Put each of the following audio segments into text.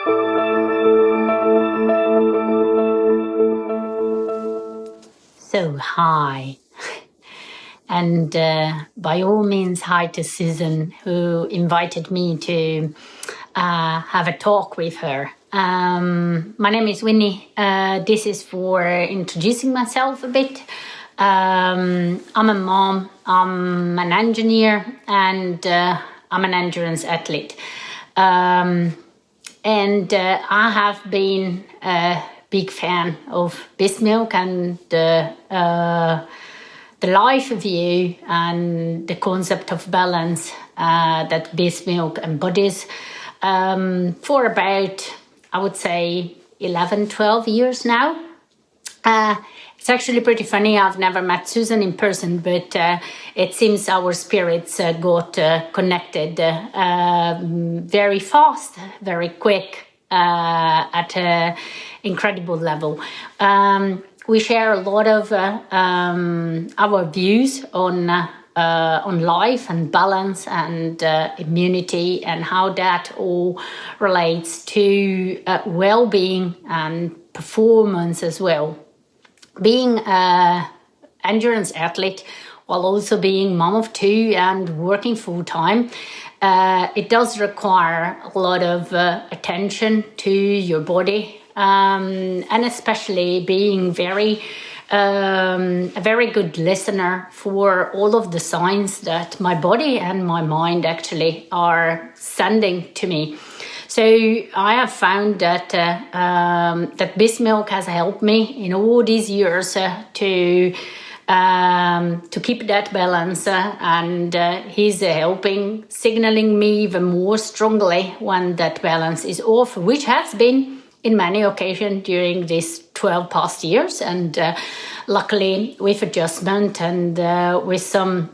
So, hi. And by all means, hi to Susan, who invited me to have a talk with her. My name is Winnie. This is for introducing myself a bit. I'm a mom, I'm an engineer, and I'm an endurance athlete. And I have been a big fan of Bismilk and the life view and the concept of balance that Bismilk embodies for about, I would say, 11, 12 years now. It's actually pretty funny. I've never met Susan in person, but it seems our spirits got connected very fast, very quick, at an incredible level. We share a lot of our views on life and balance and immunity and how that all relates to well-being and performance as well. Being an endurance athlete while also being mom of two and working full-time, it does require a lot of attention to your body, and especially being a very good listener for all of the signs that my body and my mind actually are sending to me. So I have found that that Bismilk has helped me in all these years to keep that balance, and he's helping, signaling me even more strongly when that balance is off, which has been in many occasions during these 12 past years. And luckily, with adjustment and with some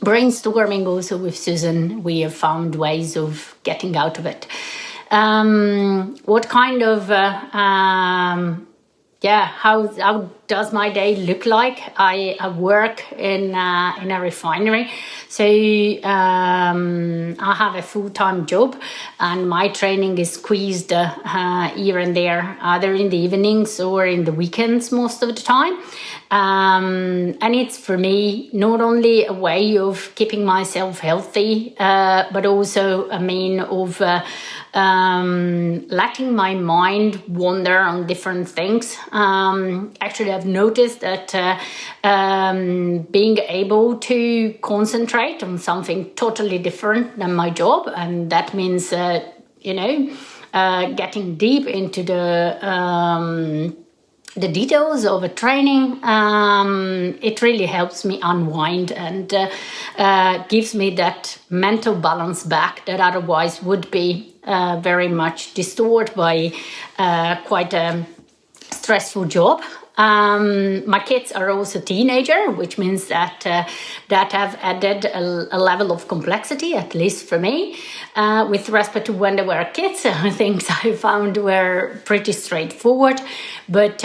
brainstorming also with Susan, we have found ways of getting out of it. What kind of, how does my day look like? I work in a refinery, so I have a full-time job, and my training is squeezed here and there, either in the evenings or in the weekends most of the time. And it's for me not only a way of keeping myself healthy, but also a mean of letting my mind wander on different things. Actually, I've noticed that being able to concentrate on something totally different than my job, and that means, getting deep into the details of a training, it really helps me unwind and gives me that mental balance back that otherwise would be very much distorted by quite a stressful job. My kids are also teenager, which means that that have added a level of complexity, at least for me. With respect to when they were kids, things I found were pretty straightforward. But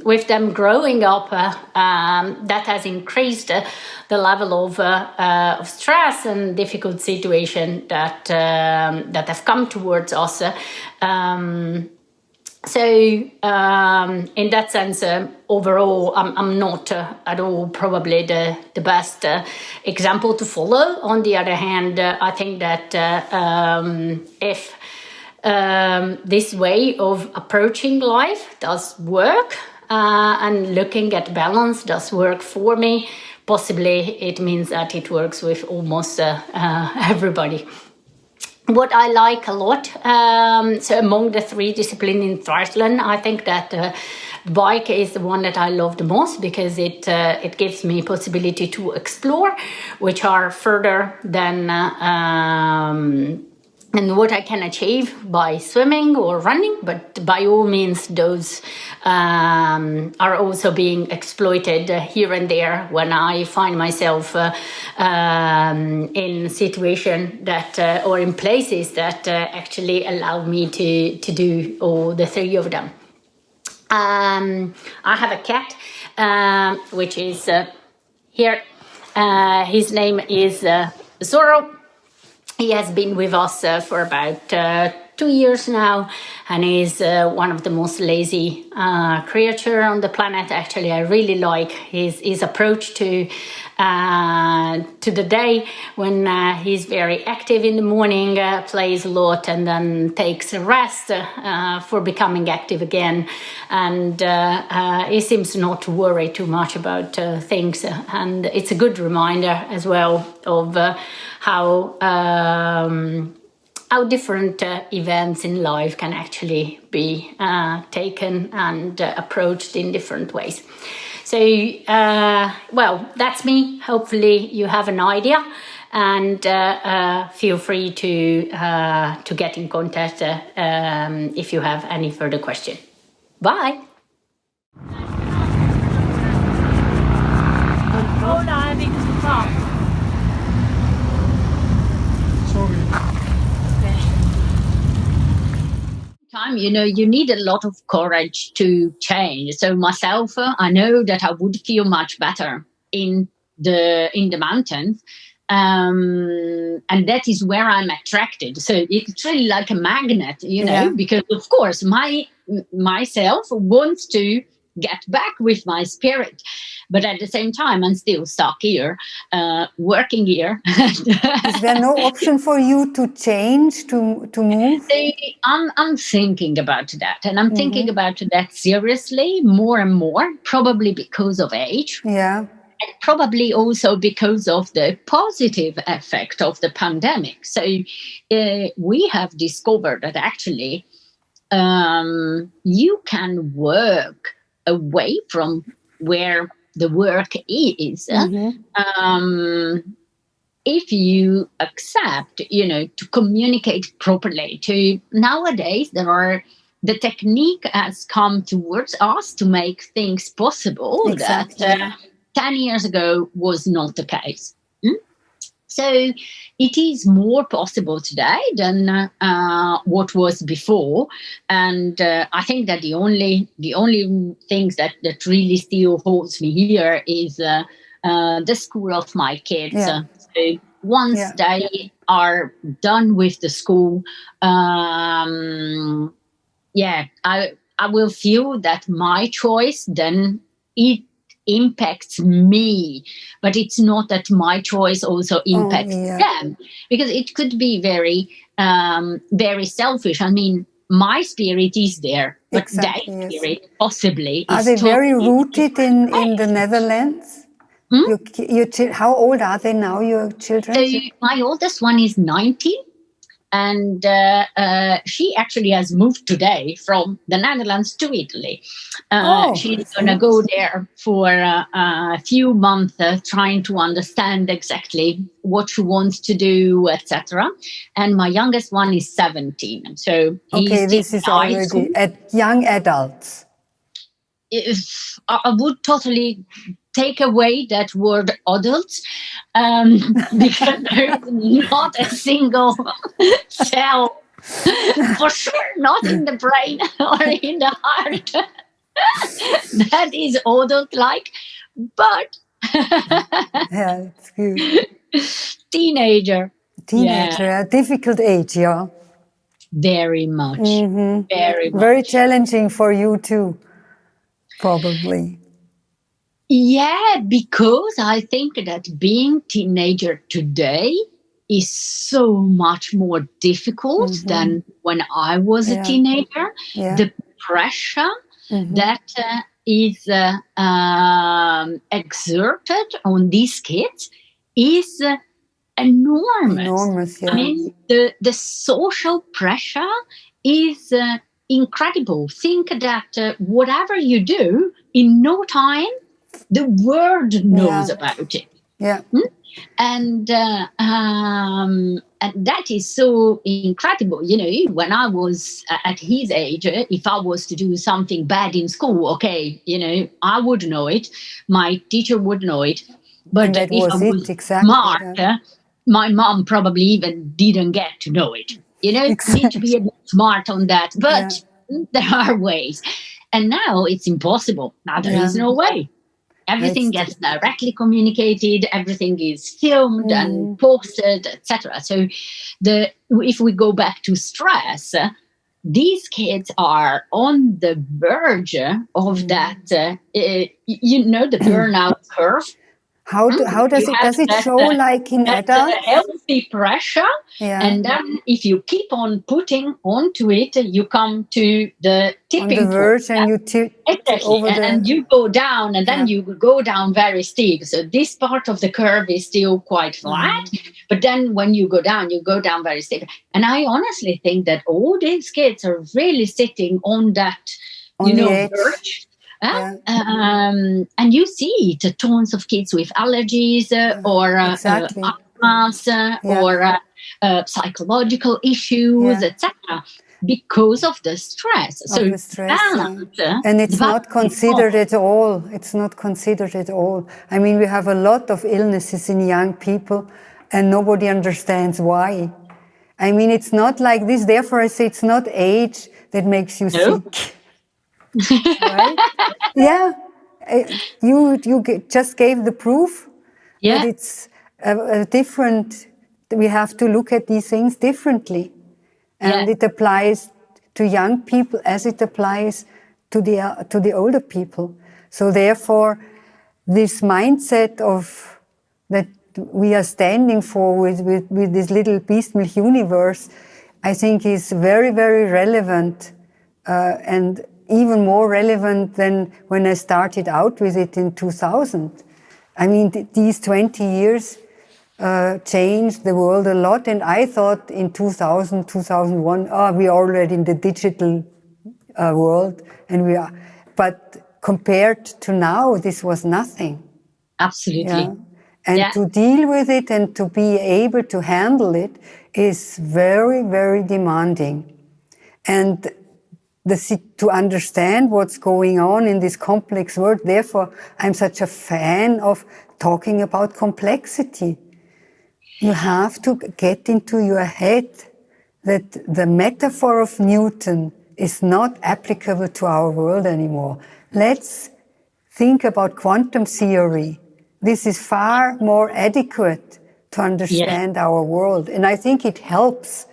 with them growing up, that has increased the level of stress and difficult situation that have come towards us. So in that sense, overall, I'm not at all probably the best example to follow. On the other hand, I think that if this way of approaching life does work, and looking at balance does work for me, possibly it means that it works with almost everybody. What I like a lot, so among the three disciplines in triathlon, I think that bike is the one that I love the most because it gives me possibility to explore, which are further than and what I can achieve by swimming or running, but by all means, those are also being exploited here and there when I find myself in situation that or in places that actually allow me to do all the three of them. I have a cat, which is here. His name is Zorro. He has been with us for about 2 years now, and he's one of the most lazy creature on the planet. Actually, I really like his approach to the day, when he's very active in the morning, plays a lot, and then takes a rest for becoming active again. And he seems not to worry too much about things, and it's a good reminder as well of how different events in life can actually be taken and approached in different ways. So, well, that's me. Hopefully you have an idea, and feel free to get in contact if you have any further question. Bye. Time, you need a lot of courage to change. So myself, I know that I would feel much better in the mountains, and that is where I'm attracted. So it's really like a magnet, because of course myself wants to get back with my spirit, but at the same time I'm still stuck here, working here. Is there no option for you to change, to move? I'm thinking about that, and I'm thinking about that seriously more and more, probably because of age. Yeah. And probably also because of the positive effect of the pandemic. So we have discovered that actually you can work away from where the work is, if you accept, to communicate properly. Nowadays, the technique has come towards us to make things possible. Exactly. That 10 years ago was not the case. So it is more possible today than what was before, and I think that the only things that really still holds me here is the school of my kids. Yeah. So once they are done with the school, I will feel that my choice then it impacts me, but it's not that my choice also impacts them, because it could be very very selfish. I mean, my spirit is there, but their spirit possibly are is they totally very rooted in the Netherlands? How old are they now, your children? So my oldest one is 19, and she actually has moved today from the Netherlands to Italy. She's going to go there for a few months, trying to understand exactly what she wants to do, etc. And my youngest one is 17. So he's this is already young adults. If I would totally take away that word adults, because there is not a single cell, for sure not in the brain or in the heart, that is adult-like, but it's good. Teenager, a difficult age, very much, very much. Very challenging for you too, probably. Yeah, because I think that being teenager today is so much more difficult than when I was a teenager. The pressure that is exerted on these kids is enormous. I mean, the social pressure is incredible. Think that whatever you do, in no time, the world knows about it. And that is so incredible. When I was at his age, if I was to do something bad in school, I would know it. My teacher would know it. But if I was smart, my mom probably even didn't get to know it. You need to be a bit smart on that. But there are ways. And now it's impossible. Now there is no way. Everything gets directly communicated. Everything is filmed and posted, etc. So, if we go back to stress, these kids are on the verge of that. The burnout curve. How does it show like in adults? Healthy pressure, and then if you keep on putting onto it, you come to the tipping on the verge, point. And you tip over and you go down, and then you go down very steep. So this part of the curve is still quite flat, but then when you go down very steep. And I honestly think that all these kids are really sitting on that, verge. And you see it, tons of kids with allergies or asthma or psychological issues, etc., because of the stress. And it's not considered at all. It's not considered at all. I mean, we have a lot of illnesses in young people, and nobody understands why. I mean, it's not like this. Therefore, I say it's not age that makes you sick. Right? Yeah, you just gave the proof that it's a different. We have to look at these things differently, and it applies to young people as it applies to the older people. So therefore, this mindset of that we are standing for with this little beast milk universe, I think is very, very relevant and even more relevant than when I started out with it in 2000. I mean, these 20 years changed the world a lot, and I thought in 2000, 2001, we are already in the digital world, and but compared to now, this was nothing. Absolutely. And to deal with it and to be able to handle it is very, very demanding. And to understand what's going on in this complex world. Therefore, I'm such a fan of talking about complexity. You have to get into your head that the metaphor of Newton is not applicable to our world anymore. Let's think about quantum theory. This is far more adequate to understand our world. And I think it helps,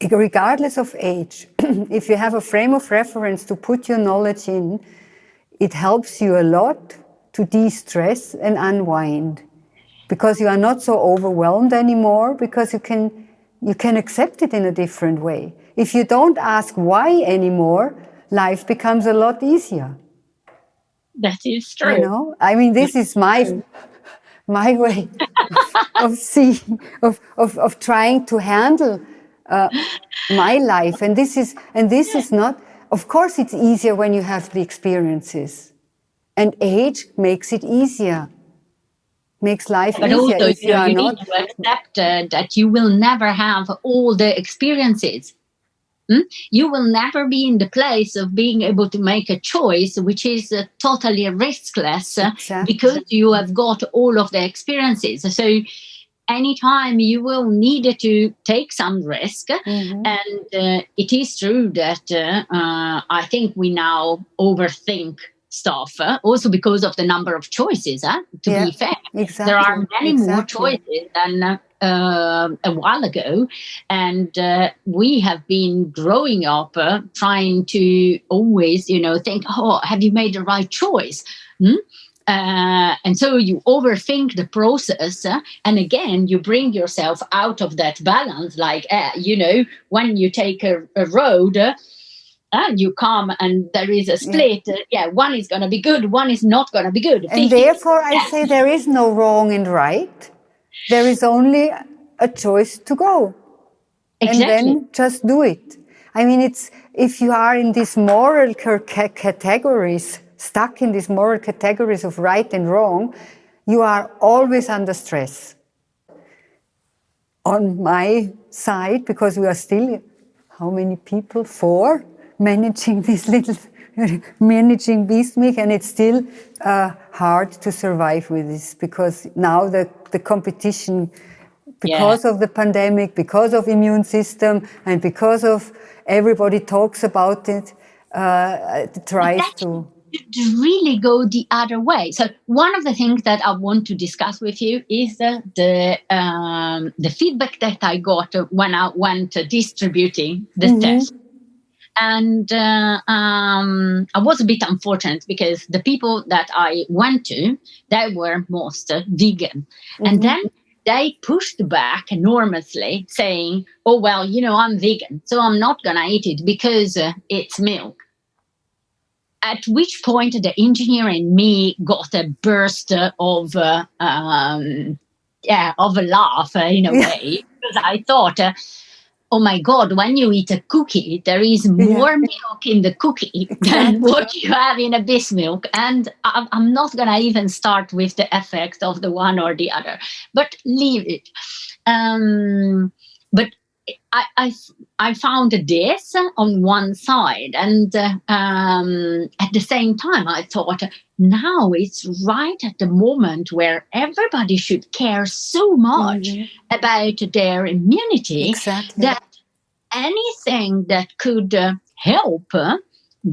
regardless of age. If you have a frame of reference to put your knowledge in, it helps you a lot to de-stress and unwind, because you are not so overwhelmed anymore, because you can accept it in a different way. If you don't ask why anymore, life becomes a lot easier. That is true. I mean, this is my way of seeing, of trying to handle my life. And this is not, of course it's easier when you have the experiences, and age makes it easier, makes life easier. But also, you need to accept that you will never have all the experiences. You will never be in the place of being able to make a choice which is totally riskless, because you have got all of the experiences. So anytime you will need to take some risk. And it is true that I think we now overthink stuff, also because of the number of choices, to be fair. There are many more choices than a while ago, and we have been growing up trying to always, think, have you made the right choice? And so you overthink the process, and again, you bring yourself out of that balance. Like, when you take a road, you come and there is a split. One is going to be good, one is not going to be good. And therefore, I say there is no wrong and right. There is only a choice to go. Exactly. And then just do it. I mean, if you are in these moral categories, stuck in these moral categories of right and wrong, you are always under stress. On my side, because we are still, how many people? 4, managing this little, managing beast milk, and it's still hard to survive with this, because now the competition, because of the pandemic, because of immune system, and because of everybody talks about it, tries to... really go the other way. So one of the things that I want to discuss with you is the feedback that I got when I went distributing the test. And I was a bit unfortunate because the people that I went to, they were most vegan. And then they pushed back enormously, saying, oh, well, I'm vegan, so I'm not going to eat it because it's milk. At which point the engineer in me got a burst of a laugh in a way, because I thought, oh my God, when you eat a cookie, there is more milk in the cookie than what you have in a bis milk. And I'm not going to even start with the effect of the one or the other, but leave it. But I found this on one side, and at the same time, I thought, now it's right at the moment where everybody should care so much about their immunity that anything that could help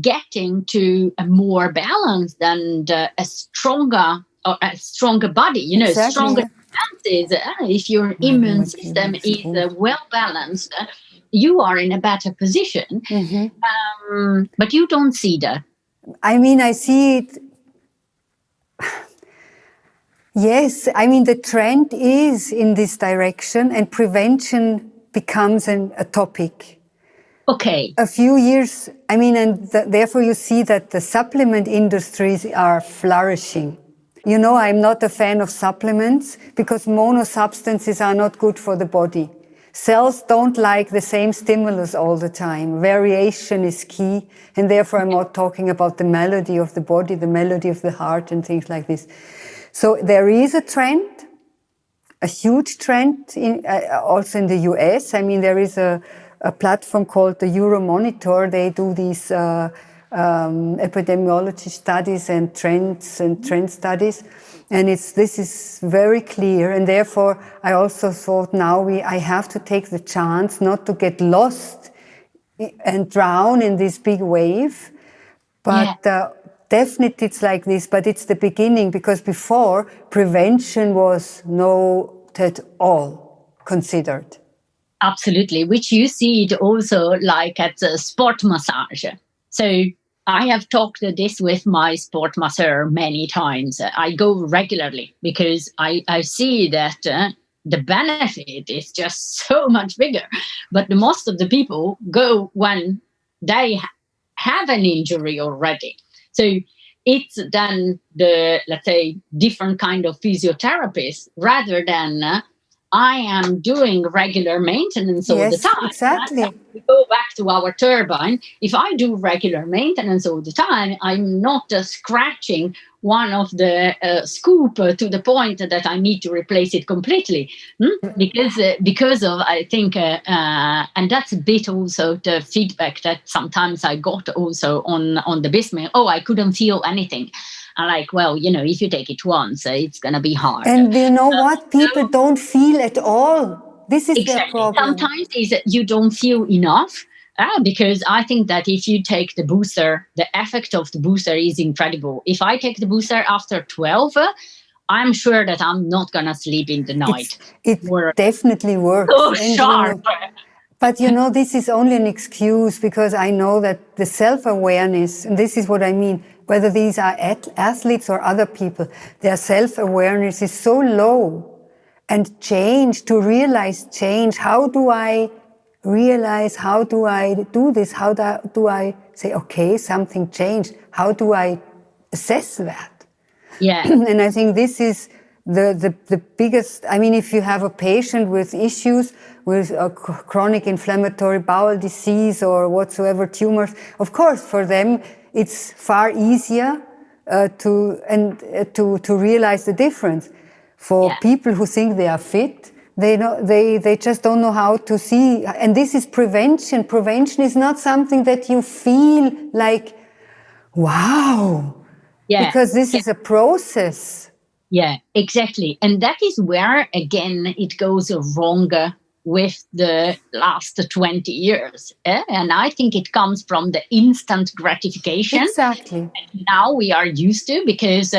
getting to a more balanced and a stronger body, stronger defenses. If your immune system is well balanced, you are in a better position. But you don't see that. I mean, I see it. Yes, I mean, the trend is in this direction, and prevention becomes a topic. Okay. A few years, I mean, and therefore you see that the supplement industries are flourishing. I'm not a fan of supplements because monosubstances are not good for the body. Cells don't like the same stimulus all the time. Variation is key, and therefore I'm not talking about the melody of the body, the melody of the heart and things like this. So there is a trend, a huge trend, also in the US. I mean, there is a platform called the Euromonitor. They do these epidemiology studies and trend studies. And this is very clear. And therefore, I also thought now I have to take the chance not to get lost and drown in this big wave. But definitely it's like this, but it's the beginning, because before, prevention was not at all considered. Absolutely, which you see it also like at the sport massage. So I have talked this with my sport masseur many times. I go regularly because I see that the benefit is just so much bigger. But most of the people go when they have an injury already. So it's then the, let's say, different kind of physiotherapist rather than I am doing regular maintenance all the time. Exactly. We go back to our turbine. If I do regular maintenance all the time, I'm not scratching one of the scoop to the point that I need to replace it completely. Because of, I think, and that's a bit also the feedback that sometimes I got also on the bismuth. Oh, I couldn't feel anything. I'm like, well, if you take it once, it's going to be hard. And you know what? People don't feel at all. This is their problem. Sometimes you don't feel enough. Because I think that if you take the booster, the effect of the booster is incredible. If I take the booster after 12, I'm sure that I'm not going to sleep in the night. It definitely works. So sharp. But this is only an excuse, because I know that the self-awareness, and this is what I mean, whether these are athletes or other people, their self-awareness is so low. And to realize change, how do I realize, how do I do this? How do I say, okay, something changed? How do I assess that? Yeah. And I think this is the biggest, I mean, if you have a patient with issues, with a chronic inflammatory bowel disease or whatsoever, tumors, of course, for them, it's far easier to realize the difference. For people who think they are fit, they just don't know how to see. And this is prevention. Prevention is not something that you feel like, wow. Yeah. Because this is a process. Yeah, exactly. And that is where, again, it goes wrong with the last 20 years. And I think it comes from the instant gratification. Exactly. Now we are used to, because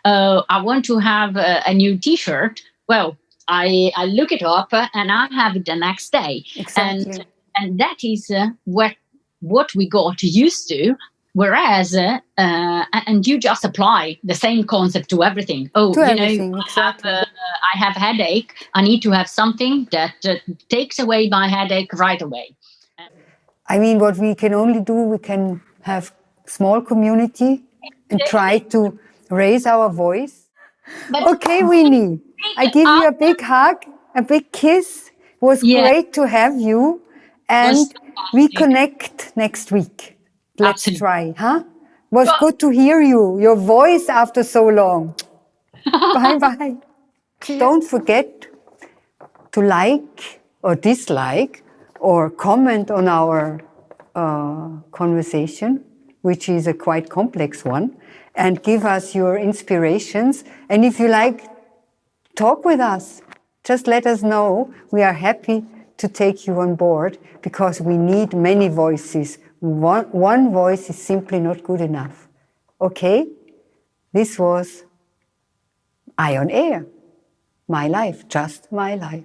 I want to have a new T-shirt. Well, I look it up and I have it the next day. Exactly. And that is what we got used to. Whereas, and you just apply the same concept to everything. Oh, To everything, exactly. I have headache. I need to have something that takes away my headache right away. I mean, what we can only do, we can have small community and try to raise our voice. But okay, Winnie, I give you a big hug, a big kiss. It was great to have you, and we connect next week. Let's try, huh? Was good to hear you, your voice after so long. Bye-bye. Don't forget to like or dislike or comment on our conversation, which is a quite complex one, and give us your inspirations. And if you like, talk with us. Just let us know. We are happy to take you on board, because we need many voices. One voice is simply not good enough. Okay? This was Eye on Air. My life, just my life.